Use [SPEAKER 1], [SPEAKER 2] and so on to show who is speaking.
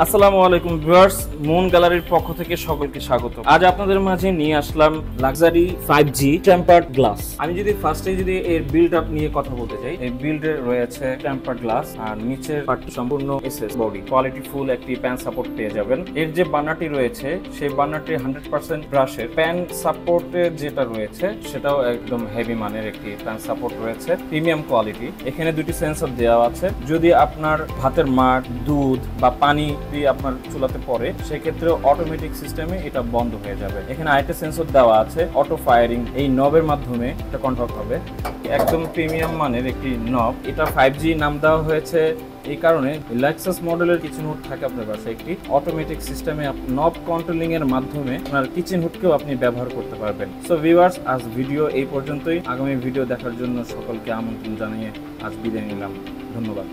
[SPEAKER 1] আসসালামু আলাইকুম viewers, moon গ্যালারির পক্ষ থেকে সকলকে স্বাগত। আজ আপনাদের মাঝে নিয়ে আসলাম লাক্সারি 5G টেম্পারড গ্লাস। আমি যদি ফার্স্টে এর বিল্ড আপ নিয়ে কথা বলতে চাই, এই বিল্ডে রয়েছে টেম্পারড গ্লাস আর নিচের পার্টটি সম্পূর্ণ এসএস বডি, কোয়ালিটি ফুল একটি প্যান সাপোর্ট পেয়ে যাবেন। এর যে বান্নাটি রয়েছে সেই বান্নাটি 100% ব্রাশের। প্যান সাপোর্টে যেটা রয়েছে সেটাও একদম হেভি মানের একটি প্যান সাপোর্ট রয়েছে, প্রিমিয়াম কোয়ালিটি। এখানে দুটি সেন্সর দেওয়া আছে, যদি আপনার ভাতের মাড়, দুধ বা পানি আপনার চুলাতে পড়ে সেক্ষেত্রে অটোমেটিক সিস্টেমে এটা বন্ধ হয়ে যাবে। এখানে আরেকটা সেন্সর দেওয়া আছে, অটো ফায়ারিং, এই নবের মাধ্যমে এটা কন্ট্রোল হবে। একদম প্রিমিয়াম মানের একটি নব। এটা 5G নাম দেওয়া হয়েছে এই কারণে লেক্সাস মডেলের কিচেন হুড থাকে আপনার বাসায় একটি অটোমেটিক সিস্টেমে নব কন্ট্রোলিং এর মাধ্যমে আপনার কিচেন হুডকেও আপনি ব্যবহার করতে পারবেন। সো ভিউয়ার্স, আজ ভিডিও এই পর্যন্তই। আগামী ভিডিও দেখার জন্য সকলকে আমন্ত্রণ জানিয়ে আজ বিদায় নিলাম। ধন্যবাদ।